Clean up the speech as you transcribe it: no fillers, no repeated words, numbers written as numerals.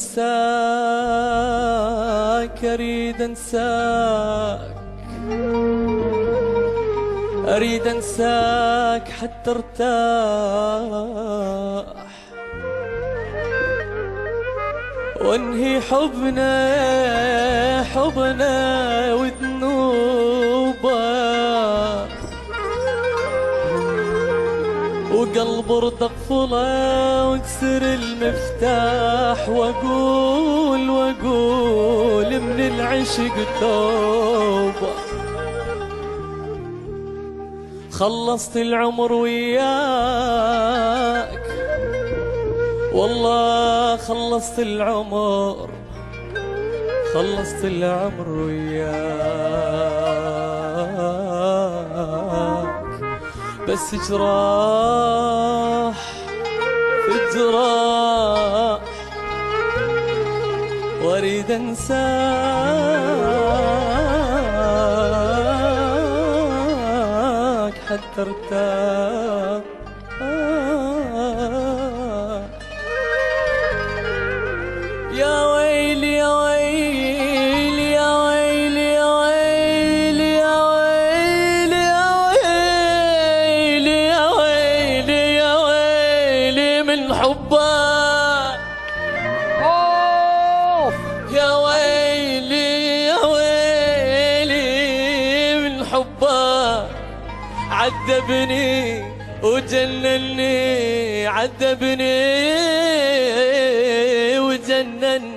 انساك، اريد انساك، اريد انساك حتى ارتاح، وانهي حبنا حبنا وذنوبه، وقلب رد قفله وكسر المفتاح، واقول من العشق توبه. خلصت العمر وياك، والله خلصت العمر، خلصت العمر وياك، بس جراح في الجراح، واريد انساك حتى ارتاح. يا ويلي يا ويلي يا ويلي يا ويلي يا ويلي يا ويلي يا ويلي من حبك، يا ويلي يا ويلي من حبك، عذبني وجنني، عذبني